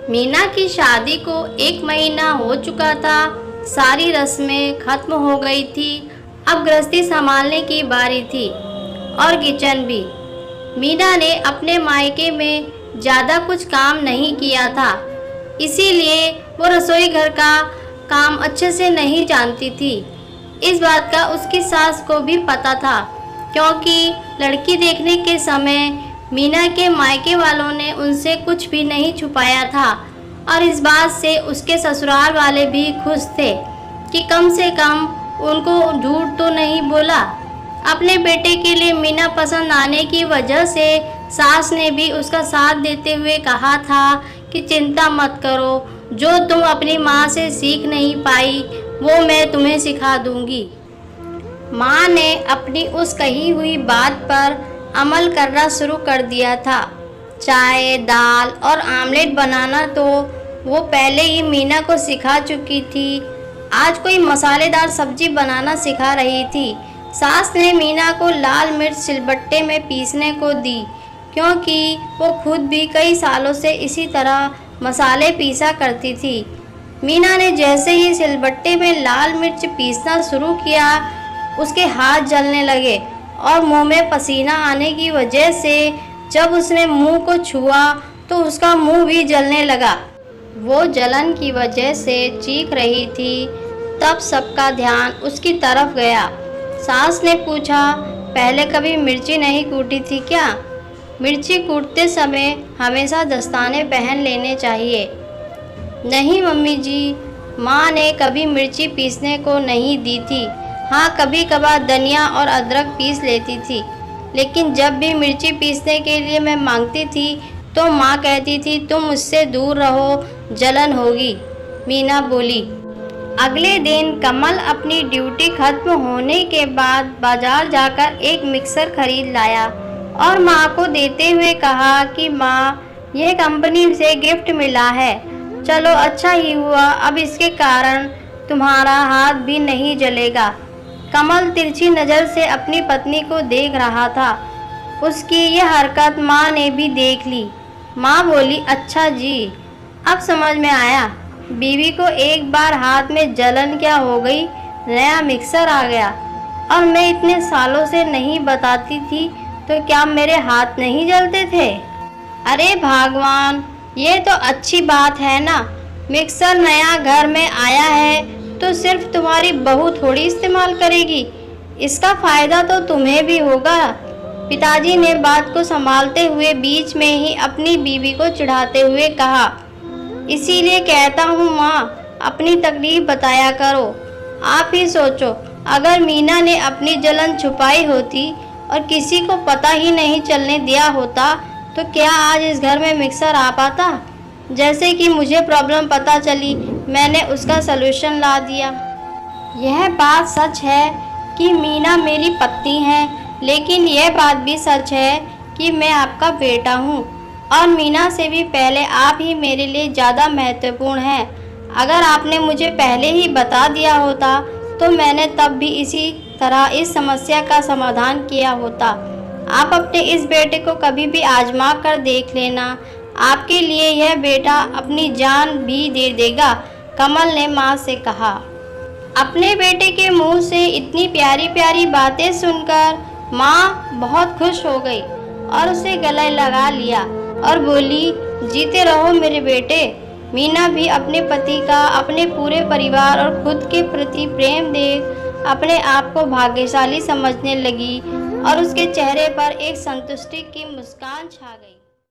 मीना की शादी को 1 महीना हो चुका था। सारी रस्में खत्म हो गई थी। अब गृहस्थी संभालने की बारी थी और किचन भी। मीना ने अपने मायके में ज़्यादा कुछ काम नहीं किया था, इसीलिए वो रसोई घर का काम अच्छे से नहीं जानती थी। इस बात का उसकी सास को भी पता था, क्योंकि लड़की देखने के समय मीना के मायके वालों ने उनसे कुछ भी नहीं छुपाया था और इस बात से उसके ससुराल वाले भी खुश थे कि कम से कम उनको झूठ तो नहीं बोला। अपने बेटे के लिए मीना पसंद आने की वजह से सास ने भी उसका साथ देते हुए कहा था कि चिंता मत करो, जो तुम अपनी माँ से सीख नहीं पाई वो मैं तुम्हें सिखा दूंगी। माँ ने अपनी उस कही हुई बात पर अमल करना शुरू कर दिया था। चाय, दाल और आमलेट बनाना तो वो पहले ही मीना को सिखा चुकी थी। आज कोई मसालेदार सब्जी बनाना सिखा रही थी। सास ने मीना को लाल मिर्च सिलबट्टे में पीसने को दी, क्योंकि वो खुद भी कई सालों से इसी तरह मसाले पीसा करती थी। मीना ने जैसे ही सिलबट्टे में लाल मिर्च पीसना शुरू किया, उसके हाथ जलने लगे और मुंह में पसीना आने की वजह से जब उसने मुंह को छुआ तो उसका मुंह भी जलने लगा। वो जलन की वजह से चीख रही थी। तब सबका ध्यान उसकी तरफ गया। सास ने पूछा, पहले कभी मिर्ची नहीं कूटी थी क्या? मिर्ची कूटते समय हमेशा दस्ताने पहन लेने चाहिए। नहीं मम्मी जी, माँ ने कभी मिर्ची पीसने को नहीं दी थी। हाँ, कभी कभार धनिया और अदरक पीस लेती थी, लेकिन जब भी मिर्ची पीसने के लिए मैं मांगती थी तो माँ कहती थी तुम मुझसे दूर रहो, जलन होगी। मीना बोली। अगले दिन कमल अपनी ड्यूटी खत्म होने के बाद बाजार जाकर एक मिक्सर खरीद लाया और माँ को देते हुए कहा कि माँ, यह कंपनी से गिफ्ट मिला है। चलो अच्छा ही हुआ, अब इसके कारण तुम्हारा हाथ भी नहीं जलेगा। कमल तिरछी नज़र से अपनी पत्नी को देख रहा था। उसकी यह हरकत माँ ने भी देख ली। माँ बोली, अच्छा जी, अब समझ में आया। बीवी को एक बार हाथ में जलन क्या हो गई, नया मिक्सर आ गया और मैं इतने सालों से नहीं बताती थी तो क्या मेरे हाथ नहीं जलते थे? अरे भगवान, ये तो अच्छी बात है ना। मिक्सर नया घर में आया है तो सिर्फ तुम्हारी बहू थोड़ी इस्तेमाल करेगी, इसका फ़ायदा तो तुम्हें भी होगा। पिताजी ने बात को संभालते हुए बीच में ही अपनी बीवी को चिढ़ाते हुए कहा, इसीलिए कहता हूँ माँ, अपनी तकलीफ बताया करो। आप ही सोचो, अगर मीना ने अपनी जलन छुपाई होती और किसी को पता ही नहीं चलने दिया होता तो क्या आज इस घर में मिक्सर आ पाता? जैसे कि मुझे प्रॉब्लम पता चली, मैंने उसका सलूशन ला दिया। यह बात सच है कि मीना मेरी पत्नी है, लेकिन यह बात भी सच है कि मैं आपका बेटा हूँ और मीना से भी पहले आप ही मेरे लिए ज़्यादा महत्वपूर्ण हैं। अगर आपने मुझे पहले ही बता दिया होता तो मैंने तब भी इसी तरह इस समस्या का समाधान किया होता। आप अपने इस बेटे को कभी भी आजमा कर देख लेना, आपके लिए यह बेटा अपनी जान भी दे देगा, कमल ने माँ से कहा। अपने बेटे के मुंह से इतनी प्यारी प्यारी बातें सुनकर माँ बहुत खुश हो गई और उसे गले लगा लिया और बोली, जीते रहो मेरे बेटे। मीना भी अपने पति का, अपने पूरे परिवार और खुद के प्रति प्रेम देख अपने आप को भाग्यशाली समझने लगी और उसके चेहरे पर एक संतुष्टि की मुस्कान छा गई।